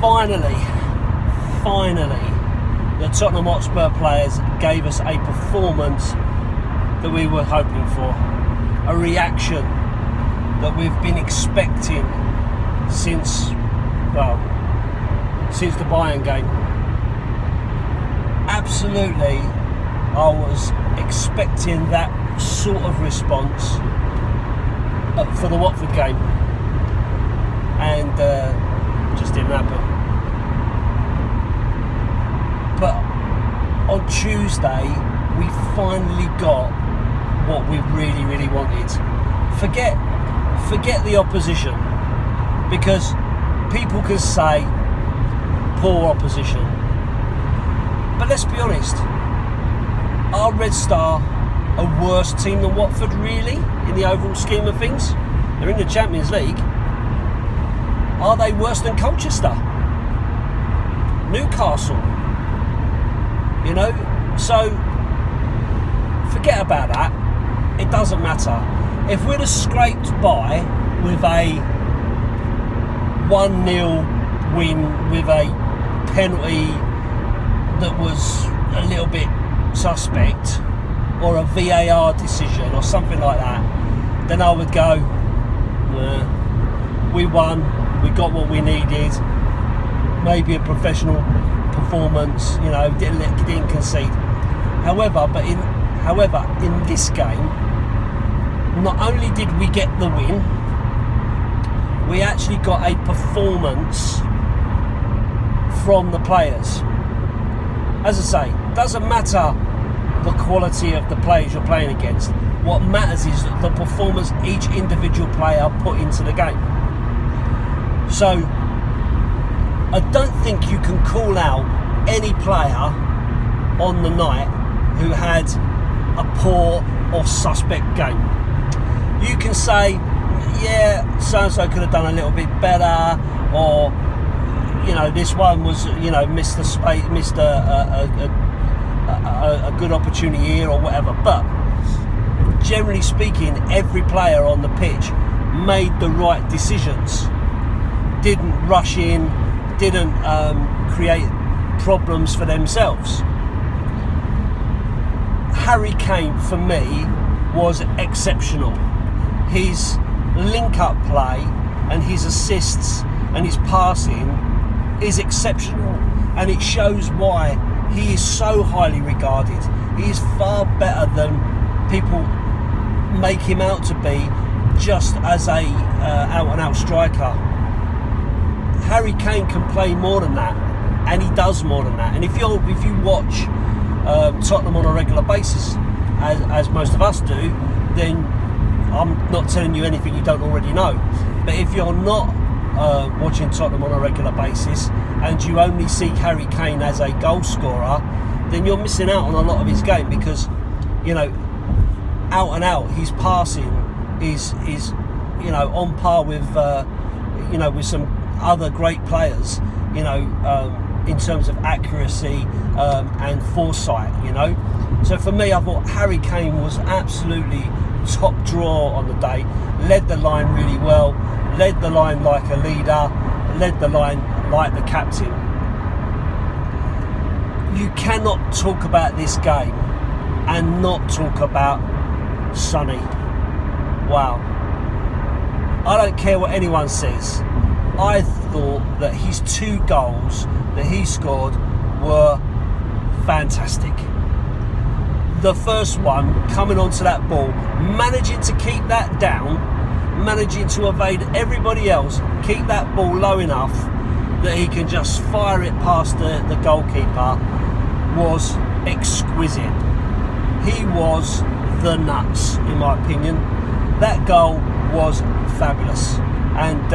finally, the Tottenham Hotspur players gave us a performance that we were hoping for, a reaction that we've been expecting since the Bayern game. Absolutely, I was expecting that sort of response for the Watford game, and just didn't happen. But on Tuesday, we finally got what we really wanted. Forget the opposition, because people can say poor opposition, but let's be honest, are Red Star a worse team than Watford really in the overall scheme of things? They're in the Champions League. Are they worse than Colchester, Newcastle? You know, so forget about that. It doesn't matter. If we'd have scraped by with a 1-0 win with a penalty that was a little bit suspect, or a VAR decision or something like that, then I would go, we won, we got what we needed, maybe a professional performance, you know, didn't concede. However, in this game, not only did we get the win, we actually got a performance from the players. As I say, doesn't matter the quality of the players you're playing against. What matters is the performance each individual player put into the game. So I don't think you can call out any player on the night who had a poor or suspect game. You can say, yeah, so-and-so could have done a little bit better, or, you know, this one was, you know, missed a good opportunity here or whatever. But generally speaking, every player on the pitch made the right decisions, didn't rush in, didn't create problems for themselves. Harry Kane, for me, was exceptional. His link-up play and his assists and his passing is exceptional, and it shows why he is so highly regarded. He is far better than people make him out to be, just as a out-and-out striker. Harry Kane can play more than that, and he does more than that. And if you watch Tottenham on a regular basis, as most of us do, then I'm not telling you anything you don't already know. But if you're not watching Tottenham on a regular basis and you only see Harry Kane as a goal scorer, then you're missing out on a lot of his game, because, you know, out and out, his passing is you know, on par with you know, with some other great players, you know, in terms of accuracy and foresight, you know. So for me, I thought Harry Kane was absolutely top draw on the day. Led the line really well, led the line like a leader, led the line like the captain. You cannot talk about this game and not talk about Sonny. Wow. I don't care what anyone says. I thought that his 2 goals that he scored were fantastic. The first one, coming onto that ball, managing to keep that down, managing to evade everybody else, keep that ball low enough that he can just fire it past the goalkeeper, was exquisite. He was the nuts, in my opinion. That goal was fabulous, and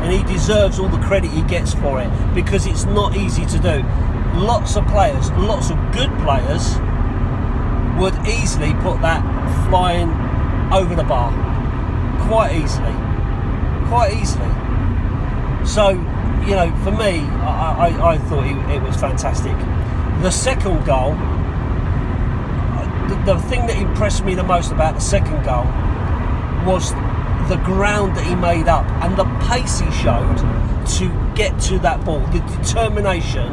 he deserves all the credit he gets for it, because it's not easy to do. Lots of players, lots of good players, would easily put that flying over the bar, quite easily. So, you know, for me, I thought it was fantastic. The second goal, the thing that impressed me the most about the second goal was the ground that he made up and the pace he showed to get to that ball, the determination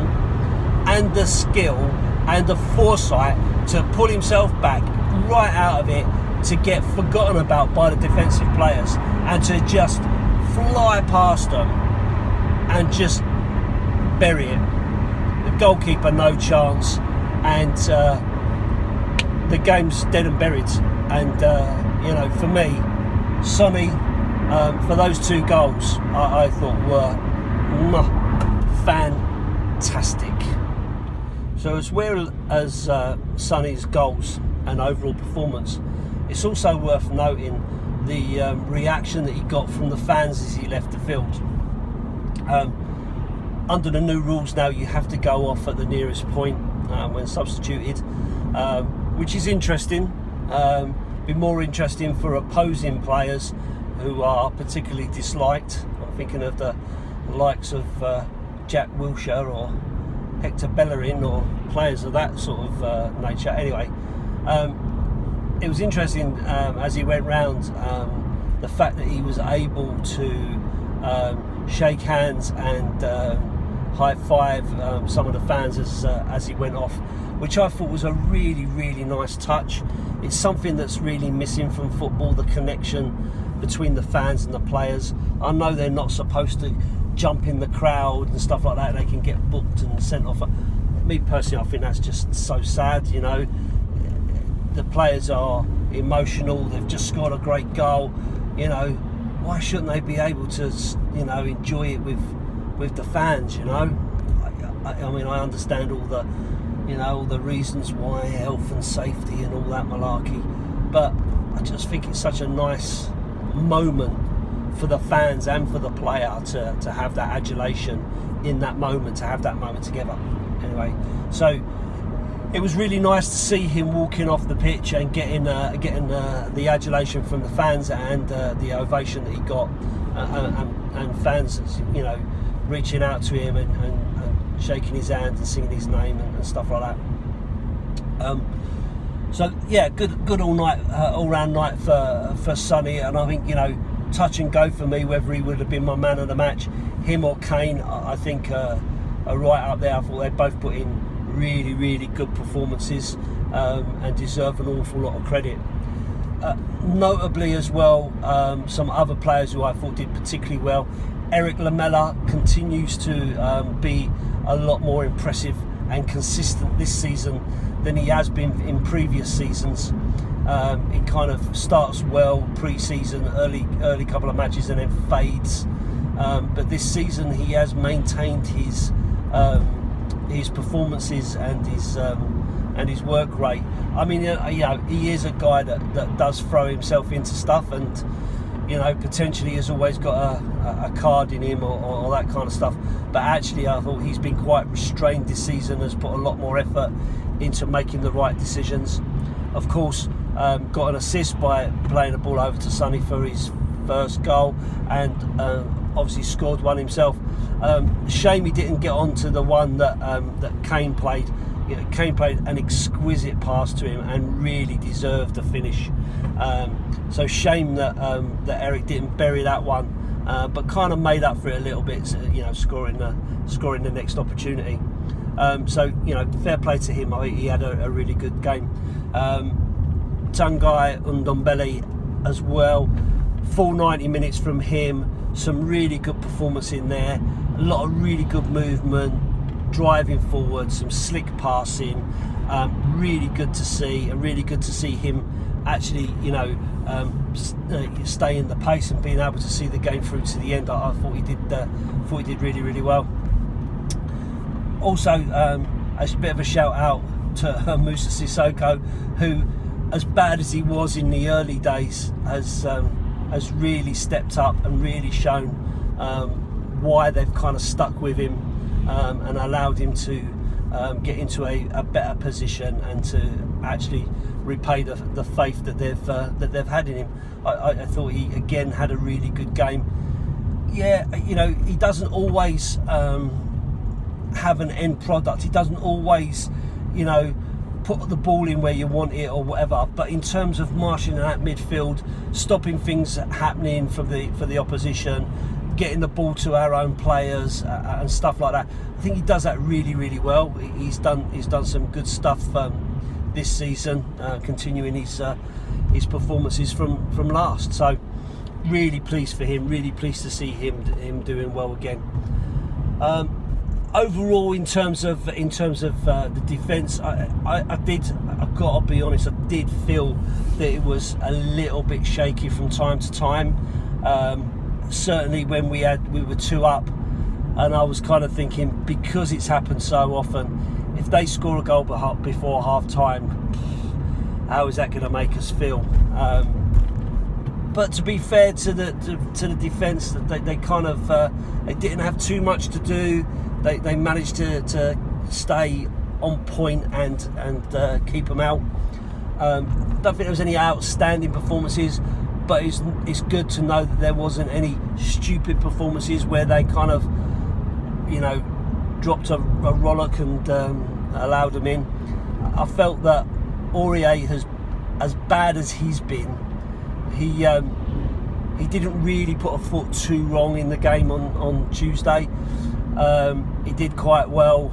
and the skill and the foresight to pull himself back right out of it, to get forgotten about by the defensive players and to just fly past them and just bury it. The goalkeeper no chance, and the game's dead and buried. And for me, Sonny, for those 2 goals, I thought were fantastic. So as well as Sonny's goals and overall performance, it's also worth noting the reaction that he got from the fans as he left the field. Under the new rules now, you have to go off at the nearest point when substituted, which is interesting. Be more interesting for opposing players who are particularly disliked. I'm thinking of the likes of Jack Wilshere or Hector Bellerin, or players of that sort of nature. Anyway, it was interesting as he went round, the fact that he was able to shake hands and high five some of the fans as he went off, which I thought was a really, really nice touch. It's something that's really missing from football, the connection between the fans and the players. I know they're not supposed to jump in the crowd and stuff like that. They can get booked and sent off. Me personally, I think that's just so sad. The players are emotional. They've just scored a great goal. Why shouldn't they be able to enjoy it with the fans? I mean, I understand all the reasons why, health and safety and all that malarkey, but I just think it's such a nice moment for the fans and for the player to have that adulation in that moment, to have that moment together. Anyway, so it was really nice to see him walking off the pitch and getting the adulation from the fans and the ovation that he got, and fans, reaching out to him and shaking his hand and singing his name and stuff like that. So yeah, good all round night for Sonny, and I think touch and go for me whether he would have been my man of the match, him or Kane. I think are right up there. I thought they both put in really, really good performances and deserve an awful lot of credit. Notably as well, some other players who I thought did particularly well. Eric Lamela continues to be a lot more impressive and consistent this season than he has been in previous seasons. It kind of starts well pre-season, early couple of matches, and then fades. But this season he has maintained his performances and his work rate. I mean, he is a guy that does throw himself into stuff, and potentially has always got a card in him or that kind of stuff. But actually, I thought he's been quite restrained this season, has put a lot more effort into making the right decisions. Of course, got an assist by playing the ball over to Sonny for his first goal, and obviously scored one himself. Shame he didn't get on to the one that Kane played. Kane played an exquisite pass to him and really deserved the finish. So shame that Eric didn't bury that one, but kind of made up for it a little bit. Scoring the next opportunity. So fair play to him. I think he had a really good game. Tanguy Ndombele as well. Full 90 minutes from him. Some really good performance in there. A lot of really good movement, driving forward, some slick passing. Really good to see, and really good to see him actually, stay in the pace and being able to see the game through to the end. I thought he did really, really well. Also, a bit of a shout out to Moussa Sissoko, who, as bad as he was in the early days, has really stepped up and really shown why they've kind of stuck with him and allowed him to get into a better position and to actually repay the faith that they've had in him. I thought he again had a really good game. Yeah, he doesn't always have an end product. He doesn't always, put the ball in where you want it or whatever. But in terms of marshalling that midfield, stopping things happening for the opposition, getting the ball to our own players and stuff like that. I think he does that really, really well. He's done some good stuff this season, continuing his performances from last. So really pleased for him. Really pleased to see him doing well again. Overall, in terms of the defence, I've got to be honest, I did feel that it was a little bit shaky from time to time. Certainly when we were 2 up, and I was kind of thinking, because it's happened so often, if they score a goal before half time, how is that going to make us feel? But to be fair to the defence, they kind of they didn't have too much to do. They managed to stay on point and keep them out. Don't think there was any outstanding performances, but it's good to know that there wasn't any stupid performances where they kind of, dropped a rollock and allowed them in. I felt that Aurier has, as bad as he's been, he didn't really put a foot too wrong in the game on Tuesday. He did quite well,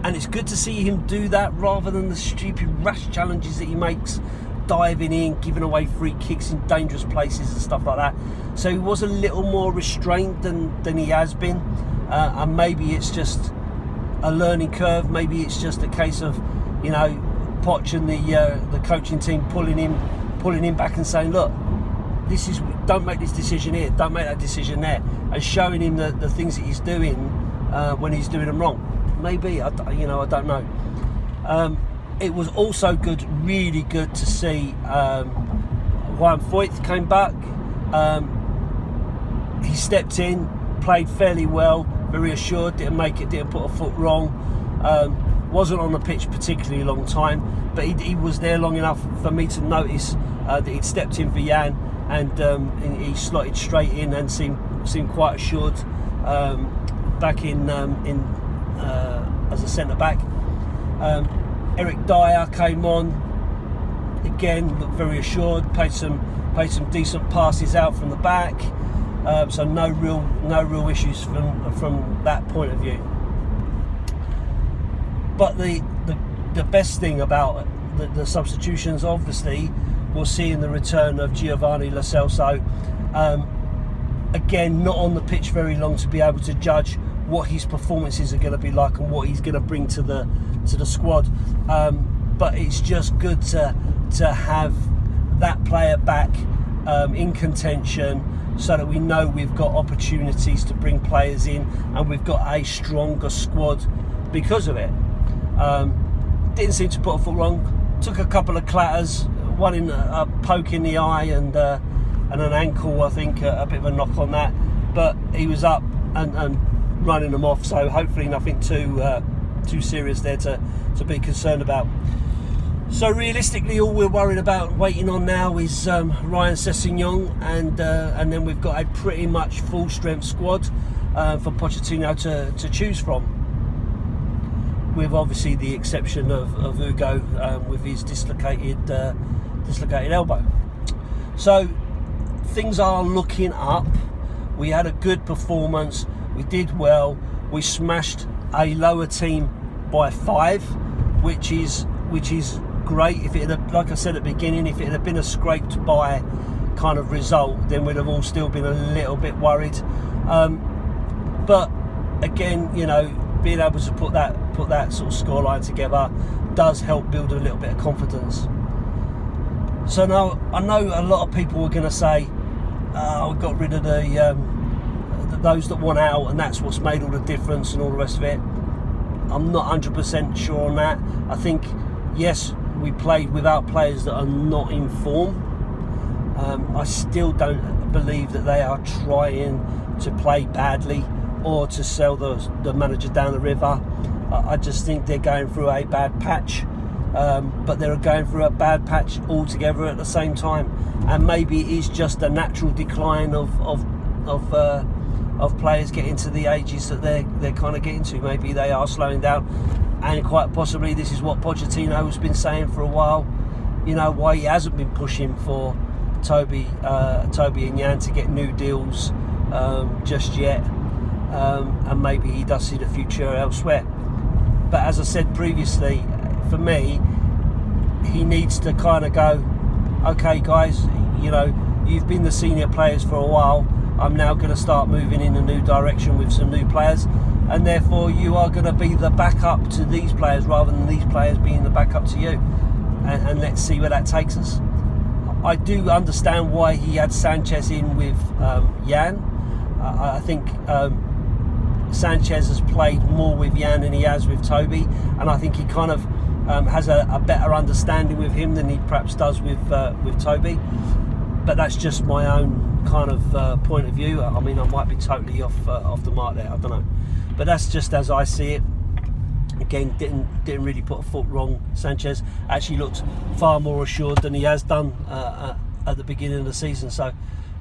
and it's good to see him do that rather than the stupid rash challenges that he makes, diving in, giving away free kicks in dangerous places and stuff like that. So he was a little more restrained than he has been, and maybe it's just a learning curve. Maybe it's just a case of, Poch and the coaching team pulling him back and saying, look, don't make this decision here, don't make that decision there, and showing him the things that he's doing when he's doing them wrong. Maybe, I don't know. It was also really good to see Juan Foyth came back. He stepped in, played fairly well, very assured, didn't put a foot wrong. Wasn't on the pitch particularly long time, but he was there long enough for me to notice that he'd stepped in for Jan, and he slotted straight in and seemed quite assured back in as a centre back. Eric Dyer came on again, looked very assured, played some decent passes out from the back, so no real issues from that point of view. But the best thing about the substitutions, obviously, was seeing the return of Giovanni Lo Celso. Again, not on the pitch very long to be able to judge what his performances are going to be like and what he's going to bring to the squad. But it's just good to have that player back in contention, so that we know we've got opportunities to bring players in, and we've got a stronger squad because of it. Didn't seem to put a foot wrong. Took a couple of clatters, one in a poke in the eye and an ankle, I think, a bit of a knock on that. But he was up and running them off, so hopefully nothing too serious there to be concerned about. So realistically, all we're worried about waiting on now is Ryan Sessegnon, and then we've got a pretty much full strength squad for Pochettino to choose from, with obviously the exception of Hugo with his dislocated elbow. So things are looking up. We had a good performance. We did well. We smashed a lower team by 5, which is great. If it had, like I said at the beginning, if it had been a scraped by kind of result, then we'd have all still been a little bit worried. But again, being able to put that sort of scoreline together does help build a little bit of confidence. So now I know a lot of people are going to say, we got rid of those that want out, and that's what's made all the difference and all the rest of it. I'm not 100% sure on that. I think, yes, we played without players that are not in form. I still don't believe that they are trying to play badly or to sell the manager down the river. I just think they're going through a bad patch, but they're going through a bad patch altogether at the same time. And maybe it is just a natural decline of players getting to the ages that they're kind of getting to. Maybe they are slowing down, and quite possibly this is what Pochettino has been saying for a while. Why he hasn't been pushing Toby and Jan to get new deals just yet, and maybe he does see the future elsewhere. But as I said previously, for me, he needs to kind of go, okay guys, you've been the senior players for a while, I'm now going to start moving in a new direction with some new players, and therefore you are going to be the backup to these players rather than these players being the backup to you, and let's see where that takes us. I do understand why he had Sanchez in with Jan. I think Sanchez has played more with Jan than he has with Toby, and I think he kind of has a better understanding with him than he perhaps does with Toby. But that's just my own kind of point of view. I mean, I might be totally off the mark there, I don't know. But that's just as I see it. Again, didn't really put a foot wrong. Sanchez actually looked far more assured than he has done at the beginning of the season. So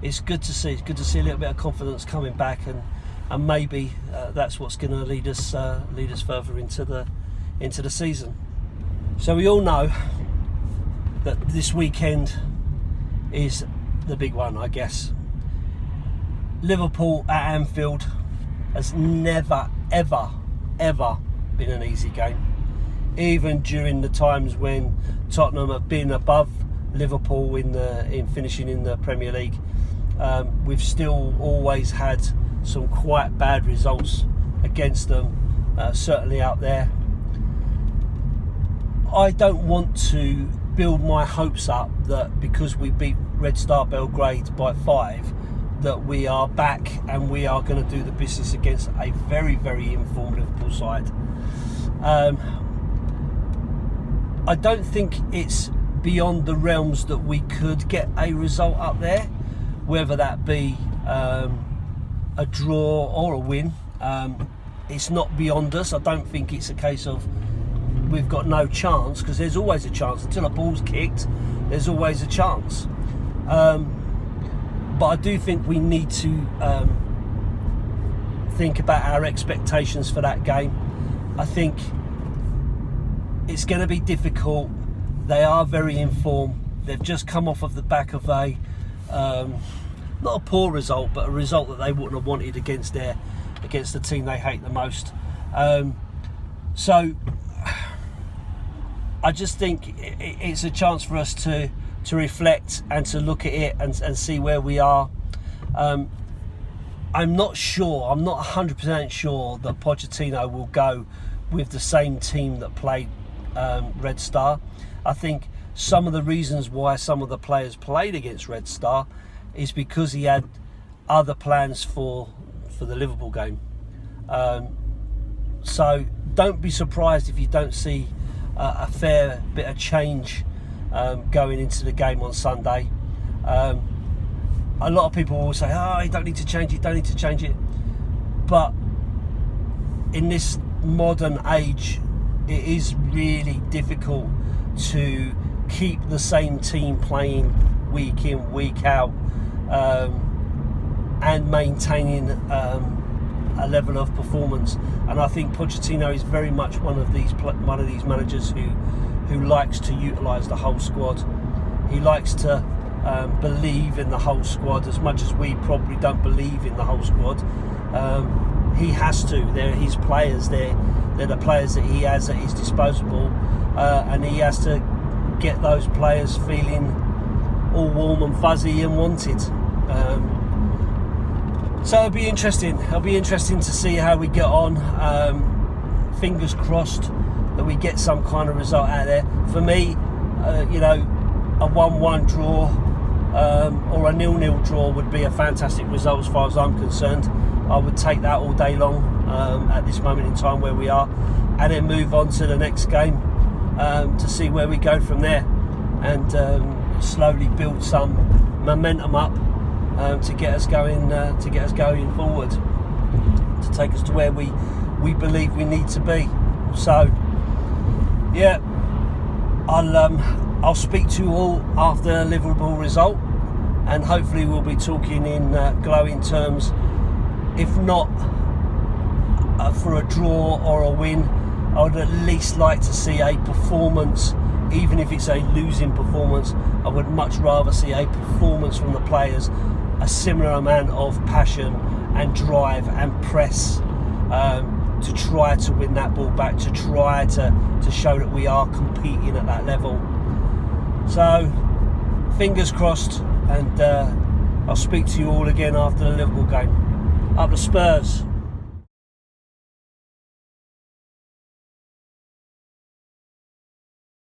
it's good to see. It's good to see a little bit of confidence coming back, and maybe that's what's going to lead us further into the season. So we all know that this weekend is the big one, I guess. Liverpool at Anfield has never, ever, ever been an easy game. Even during the times when Tottenham have been above Liverpool in finishing in the Premier League, we've still always had some quite bad results against them, certainly out there. I don't want to build my hopes up that because we beat Red Star Belgrade by 5 that we are back and we are going to do the business against a very, very informed Liverpool side. I don't think it's beyond the realms that we could get a result up there, whether that be a draw or a win. It's not beyond us. I don't think it's a case of we've got no chance, because there's always a chance. Until a ball's kicked, there's always a chance. But I do think we need to think about our expectations for that game. I think it's going to be difficult. They are very informed. They've just come off of the back of a not a poor result, but a result that they wouldn't have wanted against the team they hate the most. So I just think it's a chance for us to reflect and to look at it and see where we are. I'm not 100% sure that Pochettino will go with the same team that played Red Star. I think some of the reasons why some of the players played against Red Star is because he had other plans for the Liverpool game. So don't be surprised if you don't see a fair bit of change going into the game on Sunday. A lot of people will say, you don't need to change it, but in this modern age it is really difficult to keep the same team playing week in, week out, and maintaining a level of performance. And I think Pochettino is very much one of these managers who likes to utilise the whole squad. He likes to believe in the whole squad as much as we probably don't believe in the whole squad. He has to. They're his players. They're the players that he has at his disposal, and he has to get those players feeling all warm and fuzzy and wanted. So it'll be interesting. It'll be interesting to see how we get on. Fingers crossed that we get some kind of result out there. For me, a 1-1 draw or a 0-0 draw would be a fantastic result as far as I'm concerned. I would take that all day long at this moment in time where we are, and then move on to the next game to see where we go from there, and slowly build some momentum up to get us going forward, to take us to where we believe we need to be. So yeah, I'll speak to you all after the Liverpool result, and hopefully we'll be talking in glowing terms. If not for a draw or a win, I would at least like to see a performance even if it's a losing performance, I would much rather see a performance from the players, a similar amount of passion and drive and press to try to win that ball back, to try to show that we are competing at that level. So fingers crossed, and I'll speak to you all again after the Liverpool game. Up the Spurs.